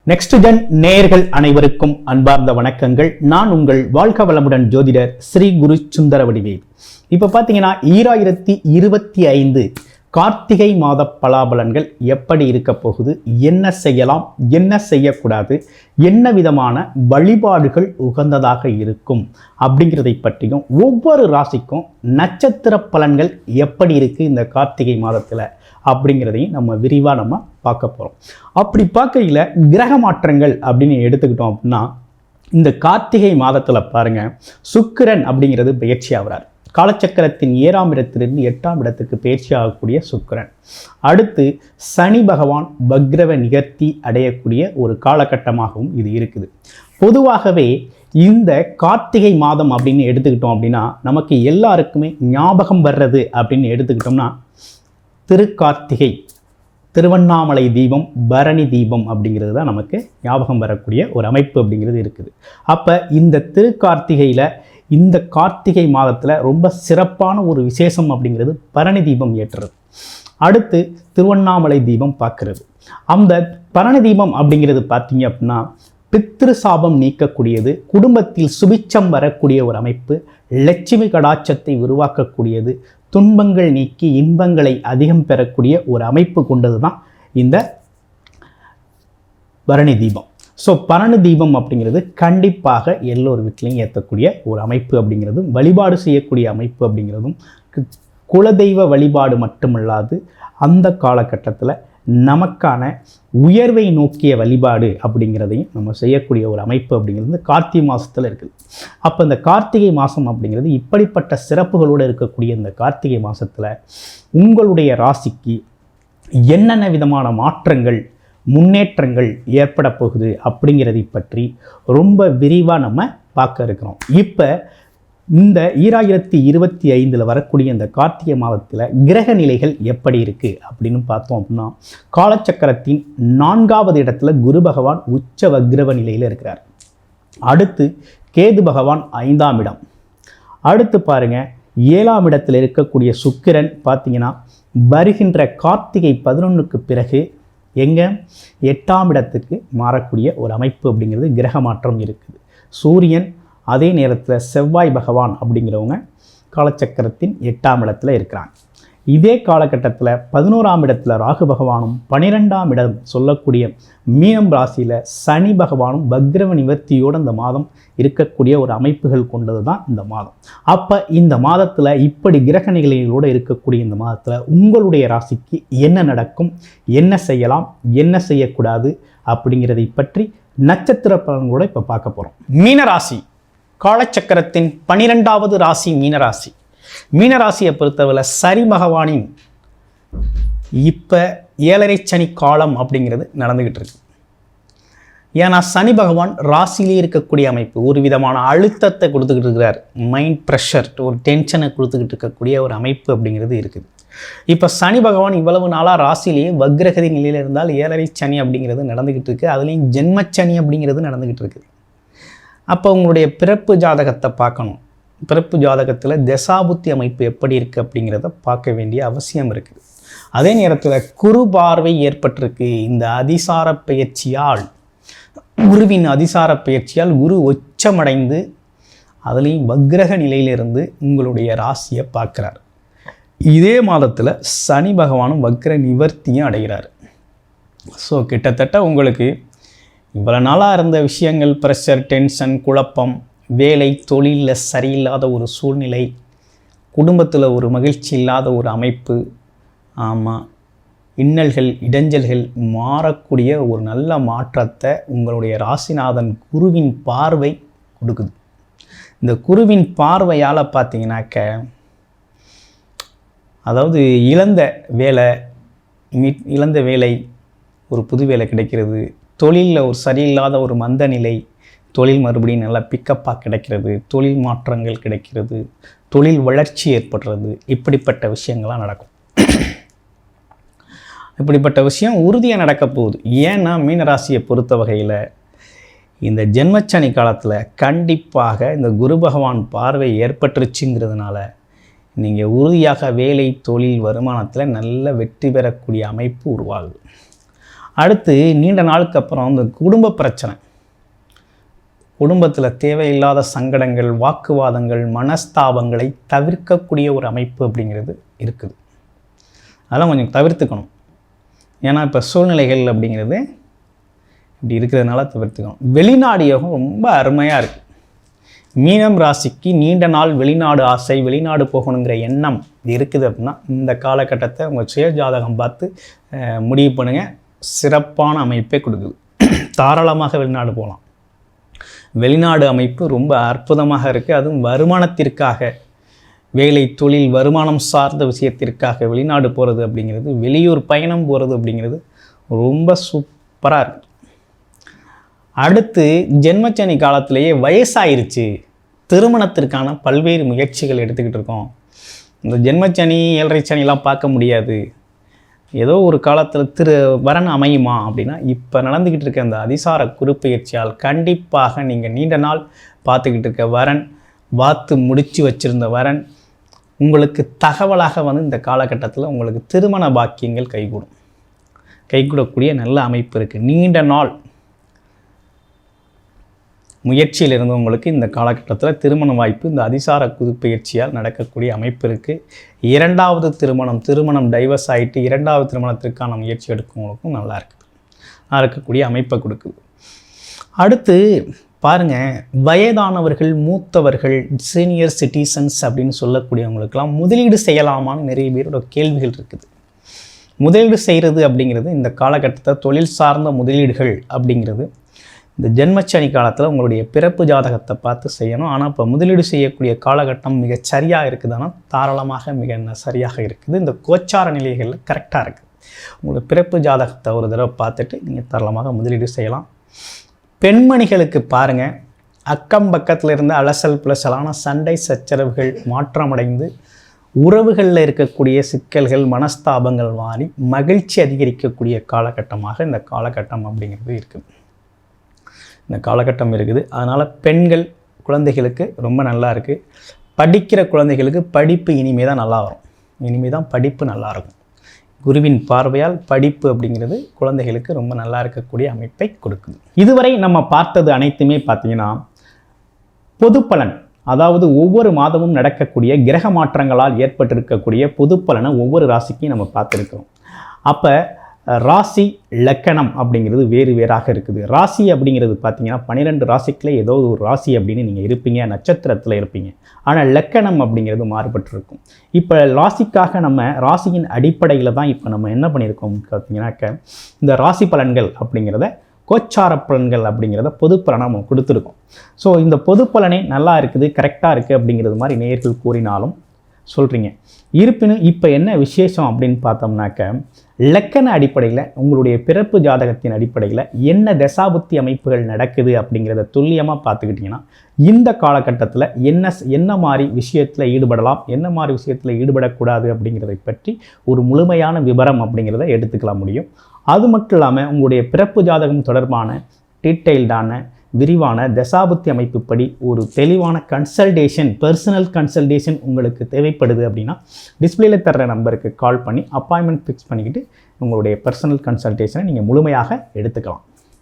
Next gen நேயர்கள் அனைவருக்கும் அன்பார்ந்த வணக்கங்கள். நான் உங்கள் வாழ்க வளமுடன் ஜோதிடர் ஸ்ரீ குரு சுந்தரவடிவேல். இப்போ பார்த்தீங்கன்னா 2025 கார்த்திகை மாத பலாபலன்கள் எப்படி இருக்க போகுது, என்ன செய்யலாம், என்ன செய்யக்கூடாது, என்ன விதமான வழிபாடுகள் உகந்ததாக இருக்கும் அப்படிங்கிறதை பற்றியும், ஒவ்வொரு ராசிக்கும் நட்சத்திர பலன்கள் எப்படி இருக்குது இந்த கார்த்திகை மாதத்தில் அப்படிங்கிறதையும் நம்ம விரிவாக பார்க்க போகிறோம். அப்படி பார்க்கையில் கிரக மாற்றங்கள் அப்படின்னு எடுத்துக்கிட்டோம் அப்படின்னா, இந்த கார்த்திகை மாதத்தில் பாருங்கள், சுக்கிரன் அப்படிங்கிறது பயிற்சி ஆகிறார். காலச்சக்கரத்தின் 7ஆம் இடத்திலிருந்து 8ஆம் இடத்துக்கு பயிற்சி ஆகக்கூடிய சுக்கிரன். அடுத்து சனி பகவான் வக்ரவ நிகர்த்தி அடையக்கூடிய ஒரு காலகட்டமாகவும் இது இருக்குது. பொதுவாகவே இந்த கார்த்திகை மாதம் அப்படின்னு எடுத்துக்கிட்டோம் அப்படின்னா, நமக்கு எல்லாருக்குமே ஞாபகம் வர்றது அப்படின்னு எடுத்துக்கிட்டோம்னா, திருக்கார்த்திகை, திருவண்ணாமலை தீபம், பரணி தீபம் அப்படிங்கிறது தான் நமக்கு ஞாபகம் வரக்கூடிய ஒரு அமைப்பு அப்படிங்கிறது இருக்குது. அப்போ இந்த திருக்கார்த்திகையில், இந்த கார்த்திகை மாதத்தில் ரொம்ப சிறப்பான ஒரு விசேஷம் அப்படிங்கிறது பரணி தீபம் ஏற்றுறது. அடுத்து திருவண்ணாமலை தீபம் பார்க்கறது. அந்த பரணி தீபம் அப்படிங்கிறது பார்த்தீங்க அப்படின்னா, பித்ரு சாபம் நீக்கக்கூடியது, குடும்பத்தில் சுபிட்சம் வரக்கூடிய ஒரு அமைப்பு, லட்சுமி கடாட்சத்தை உருவாக்கக்கூடியது, துன்பங்கள் நீக்கி இன்பங்களை அதிகம் பெறக்கூடிய ஒரு அமைப்பு கொண்டது தான் இந்த பரணி தீபம். ஸோ பரணி தீபம் அப்படிங்கிறது கண்டிப்பாக எல்லோரு வீட்டிலையும் ஏற்றக்கூடிய ஒரு அமைப்பு அப்படிங்கிறதும், வழிபாடு செய்யக்கூடிய அமைப்பு அப்படிங்கிறதும், குலதெய்வ வழிபாடு மட்டுமல்லாது அந்த காலகட்டத்தில் நமக்கான உயர்வை நோக்கிய வழிபாடு அப்படிங்கிறதையும் நம்ம செய்யக்கூடிய ஒரு அமைப்பு அப்படிங்கிறது கார்த்திகை மாதத்தில் இருக்குது. அப்போ இந்த கார்த்திகை மாதம் அப்படிங்கிறது இப்படிப்பட்ட சிறப்புகளோடு இருக்கக்கூடிய இந்த கார்த்திகை மாதத்தில் உங்களுடைய ராசிக்கு என்னென்ன விதமான மாற்றங்கள், முன்னேற்றங்கள் ஏற்பட போகுது அப்படிங்கிறதை பற்றி ரொம்ப விரிவாக நம்ம பார்க்க இருக்கிறோம். இப்போ இந்த 2025 வரக்கூடிய இந்த கார்த்திகை மாதத்தில் கிரக நிலைகள் எப்படி இருக்குது அப்படின்னு பார்த்தோம் அப்படின்னா, காலச்சக்கரத்தின் 4ஆவது இடத்துல குரு பகவான் உச்ச வக்ரவ நிலையில் இருக்கிறார். அடுத்து கேது பகவான் 5ஆம் இடம். அடுத்து பாருங்கள், 7ஆம் இடத்தில் இருக்கக்கூடிய சுக்கிரன் பார்த்தீங்கன்னா வருகின்ற கார்த்திகை 11க்கு பிறகு எங்கே 8ஆம் இடத்துக்கு மாறக்கூடிய ஒரு அமைப்பு அப்படிங்கிறது கிரக மாற்றம் இருக்குது. சூரியன், அதே நேரத்தில் செவ்வாய் பகவான் அப்படிங்கிறவங்க காலச்சக்கரத்தின் 8ஆம் இடத்துல இருக்கிறாங்க. இதே காலகட்டத்தில் 11ஆம் இடத்துல ராகு பகவானும், 12ஆம் இடம் சொல்லக்கூடிய மீனம் ராசியில் சனி பகவானும் வக்ரவ நிவர்த்தியோடு இந்த மாதம் இருக்கக்கூடிய ஒரு அமைப்புகள் கொண்டது தான் இந்த மாதம். அப்போ இந்த மாதத்தில் இப்படி கிரக நிலைகளோடு இருக்கக்கூடிய இந்த மாதத்தில் உங்களுடைய ராசிக்கு என்ன நடக்கும், என்ன செய்யலாம், என்ன செய்யக்கூடாது அப்படிங்கிறதை பற்றி நட்சத்திர பலன்களோட இப்போ பார்க்க போகிறோம். மீனராசி காலச்சக்கரத்தின் 12ஆவது ராசி மீனராசி. மீனராசியை பொறுத்தவரை சனி பகவானின் இப்போ 7.5 சனி காலம் அப்படிங்கிறது நடந்துக்கிட்டு இருக்கு. ஏன்னா சனி பகவான் ராசியிலே இருக்கக்கூடிய அமைப்பு ஒரு விதமான அழுத்தத்தை கொடுத்துக்கிட்டு இருக்கிறார். மைண்ட் ப்ரெஷர், ஒரு டென்ஷனை கொடுத்துக்கிட்டு இருக்கக்கூடிய ஒரு அமைப்பு அப்படிங்கிறது இருக்குது. இப்போ சனி பகவான் இவ்வளவு நாளாக ராசியிலேயே வக்ரகதி நிலையில் இருந்தால் 7.5 சனி அப்படிங்கிறது நடந்துக்கிட்டு இருக்குது. அதுலேயும் ஜென்மச்சனி அப்படிங்கிறது நடந்துக்கிட்டு இருக்குது. அப்போ உங்களுடைய பிறப்பு ஜாதகத்தை பார்க்கணும். பிறப்பு ஜாதகத்தில் தசாபுத்தி அமைப்பு எப்படி இருக்குது அப்படிங்கிறத பார்க்க வேண்டிய அவசியம் இருக்குது. அதே நேரத்தில் குரு பார்வை ஏற்பட்டிருக்கு. இந்த அதிசார பயிற்சியால், குருவின் அதிசார பயிற்சியால் குரு உச்சமடைந்து அதுலேயும் வக்ரக நிலையிலிருந்து உங்களுடைய ராசியை பார்க்குறார். இதே மாதத்தில் சனி பகவானும் வக்ர நிவர்த்தியும் அடைகிறார். ஸோ கிட்டத்தட்ட உங்களுக்கு இவ்வளோ நாளாக இருந்த விஷயங்கள், ப்ரெஷர், டென்ஷன், குழப்பம், வேலை தொழிலில் சரியில்லாத ஒரு சூழ்நிலை, குடும்பத்தில் ஒரு மகிழ்ச்சி இல்லாத ஒரு அமைப்பு, ஆமாம், இன்னல்கள், இடைஞ்சல்கள் மாறக்கூடிய ஒரு நல்ல மாற்றத்தை உங்களுடைய ராசிநாதன் குருவின் பார்வை கொடுக்குது. இந்த குருவின் பார்வையால் பார்த்தீங்கன்னாக்க, அதாவது இழந்த வேலை ஒரு புது வேலை கிடைக்கிறது, தொழிலில் ஒரு சரியில்லாத ஒரு மந்த நிலை, தொழில் மறுபடியும் நல்லா பிக்கப்பாக கிடைக்கிறது, தொழில் மாற்றங்கள் கிடைக்கிறது, தொழில் வளர்ச்சி ஏற்படுறது, இப்படிப்பட்ட விஷயங்கள்லாம் நடக்கும். இப்படிப்பட்ட விஷயம் உறுதியாக நடக்க போகுது. ஏன்னா மீனராசியை பொறுத்த வகையில் இந்த ஜென்மச்சனி காலத்தில் கண்டிப்பாக இந்த குரு பகவான் பார்வை ஏற்பட்டுருச்சுங்கிறதுனால நீங்கள் உறுதியாக வேலை, தொழில், வருமானத்தில் நல்ல வெற்றி பெறக்கூடிய அமைப்பு உருவாகுது. அடுத்து நீண்ட நாளுக்கு அப்புறம் இந்த குடும்ப பிரச்சனை, குடும்பத்தில் தேவையில்லாத சங்கடங்கள், வாக்குவாதங்கள், மனஸ்தாபங்களை தவிர்க்கக்கூடிய ஒரு அமைப்பு அப்படிங்கிறது இருக்குது. அதெல்லாம் கொஞ்சம் தவிர்த்துக்கணும். ஏன்னா இப்போ சூழ்நிலைகள் அப்படிங்கிறது இப்படி இருக்கிறதுனால தவிர்த்துக்கணும். வெளிநாடு யோகம் ரொம்ப அருமையாக இருக்குது. மீனம் ராசிக்கு நீண்ட நாள் வெளிநாடு ஆசை, வெளிநாடு போகணுங்கிற எண்ணம் இருக்குது அப்படின்னா இந்த காலகட்டத்தை உங்கள் சுய ஜாதகம் பார்த்து முடிவு பண்ணுங்கள். சிறப்பான அமைப்பே கொடுக்குது. தாராளமாக வெளிநாடு போகலாம். வெளிநாடு அமைப்பு ரொம்ப அற்புதமாக இருக்குது. அதுவும் வருமானத்திற்காக, வேலை தொழில் வருமானம் சார்ந்த விஷயத்திற்காக வெளிநாடு போகிறது அப்படிங்கிறது, வெளியூர் பயணம் போகிறது அப்படிங்கிறது ரொம்ப சூப்பராக இருக்குது. அடுத்து ஜென்மச்சனி காலத்திலேயே வயசாயிருச்சு, திருமணத்திற்கான பல்வேறு முயற்சிகள் எடுத்துக்கிட்டு இருக்கோம். இந்த ஜென்மச்சனி 7.5 சனிலாம் பார்க்க முடியாது, ஏதோ ஒரு காலத்தில் வரன் அமையுமா அப்படின்னா இப்போ நடந்துக்கிட்டு இருக்க அந்த அதிசார குருப்பெயர்ச்சியால் கண்டிப்பாக நீங்கள் நீண்ட நாள் பார்த்துக்கிட்டு இருக்க வரன், பார்த்து முடித்து வச்சுருந்த வரன் உங்களுக்கு தகவலாக இந்த காலகட்டத்தில் உங்களுக்கு திருமண பாக்கியங்கள் கைகூடக்கூடிய நல்ல அமைப்பு இருக்குது. நீண்ட நாள் முயற்சியில் இருந்தவங்களுக்கு இந்த காலகட்டத்தில் திருமண வாய்ப்பு இந்த அதிசார குருப்பெயர்ச்சியால் நடக்கக்கூடிய அமைப்பு இருக்குது. இரண்டாவது திருமணம் டைவர்ஸ் ஆகிட்டு இரண்டாவது திருமணத்திற்கான முயற்சி எடுக்கிறவங்களுக்கும் நல்லா இருக்கக்கூடிய அமைப்பை கொடுக்குது. அடுத்து பாருங்கள், வயதானவர்கள், மூத்தவர்கள், சீனியர் சிட்டிசன்ஸ் அப்படின்னு சொல்லக்கூடியவங்களுக்கெல்லாம் முதலீடு செய்யலாமான்னு நிறைய பேரோட கேள்விகள் இருக்குது. முதலீடு செய்கிறது அப்படிங்கிறது இந்த காலகட்டத்தை தொழில் சார்ந்த முதலீடுகள் அப்படிங்கிறது இந்த ஜென்மச்சனி காலத்தில் உங்களுடைய பிறப்பு ஜாதகத்தை பார்த்து செய்யணும். ஆனால் இப்போ முதலீடு செய்யக்கூடிய காலகட்டம் மிக சரியாக இருக்குதுன்னா தாராளமாக மிக சரியாக இருக்குது. இந்த கோச்சார நிலைகளில் கரெக்டாக இருக்குது. உங்களுடைய பிறப்பு ஜாதகத்தை ஒரு தடவை பார்த்துட்டு நீங்கள் தாராளமாக முதலீடு செய்யலாம். பெண்மணிகளுக்கு பாருங்கள், அக்கம் பக்கத்தில் இருந்து அலசல் புலசலான சண்டை சச்சரவுகள் மாற்றமடைந்து உறவுகளில் இருக்கக்கூடிய சிக்கல்கள், மனஸ்தாபங்கள் மாறி மகிழ்ச்சி அதிகரிக்கக்கூடிய காலகட்டமாக இந்த காலகட்டம் அப்படிங்கிறது இருக்குது. இந்த காலகட்டம் இருக்குது. அதனால் பெண்கள், குழந்தைகளுக்கு ரொம்ப நல்லா இருக்குது. படிக்கிற குழந்தைகளுக்கு படிப்பு இனிமே தான் நல்லா வரும். இனிமே தான் படிப்பு நல்லாயிருக்கும். குருவின் பார்வையால் படிப்பு அப்படிங்கிறது குழந்தைகளுக்கு ரொம்ப நல்லா இருக்கக்கூடிய அமைப்பை கொடுக்குது. இதுவரை நம்ம பார்த்தது அனைத்துமே பார்த்திங்கன்னா பொது பலன், அதாவது ஒவ்வொரு மாதமும் நடக்கக்கூடிய கிரக மாற்றங்களால் ஏற்பட்டிருக்கக்கூடிய பொது பலனை ஒவ்வொரு ராசிக்கும் நம்ம பார்த்துருக்கிறோம். அப்போ ராசி லக்கணம் அப்படிங்கிறது வேறாக இருக்குது. ராசி அப்படிங்கிறது பார்த்திங்கன்னா 12 ராசிக்குள்ளே ஏதோ ஒரு ராசி அப்படின்னு நீங்கள் இருப்பீங்க, நட்சத்திரத்தில் இருப்பீங்க. ஆனால் லக்கணம் அப்படிங்கிறது மாறுபட்டிருக்கும். இப்போ ராசிக்காக நம்ம ராசியின் அடிப்படையில் தான் இப்போ நம்ம என்ன பண்ணியிருக்கோம் பார்த்தீங்கன்னாக்க இந்த ராசி பலன்கள் அப்படிங்கிறத, கோச்சார பலன்கள் அப்படிங்கிறத பொது பலனை நம்ம கொடுத்துருக்கோம். ஸோ இந்த பொது பலனே நல்லா இருக்குது, கரெக்டாக இருக்குது அப்படிங்கிறது மாதிரி நேயர்கள் கூறினாலும் சொல்கிறீங்க. இருப்பினும் இப்போ என்ன விசேஷம் அப்படின்னு பார்த்தோம்னாக்க லக்கண அடிப்படையில் உங்களுடைய பிறப்பு ஜாதகத்தின் அடிப்படையில் என்ன தசாபுத்தி அமைப்புகள் நடக்குது அப்படிங்கிறத துல்லியமாக பார்த்துக்கிட்டிங்கன்னா இந்த காலகட்டத்தில் என்ன மாதிரி விஷயத்தில் ஈடுபடலாம், என்ன மாதிரி விஷயத்தில் ஈடுபடக்கூடாது அப்படிங்கிறதை பற்றி ஒரு முழுமையான விவரம் அப்படிங்கிறத எடுத்துக்கலாம் முடியும். அது மட்டும் இல்லாமல் உங்களுடைய பிறப்பு ஜாதகம் தொடர்பான டீட்டெயில்டான விரிவான தசாபுத்தி அமைப்புப்படி ஒரு தெளிவான கன்சல்டேஷன், பர்சனல் கன்சல்டேஷன் உங்களுக்கு தேவைப்படுது அப்படின்னா டிஸ்பிளேல தர்ற நம்பருக்கு கால் பண்ணி அப்பாயின்மெண்ட் ஃபிக்ஸ் பண்ணிக்கிட்டு உங்களுடைய பர்சனல் கன்சல்டேஷனை நீங்கள் முழுமையாக எடுத்துக்கலாம்.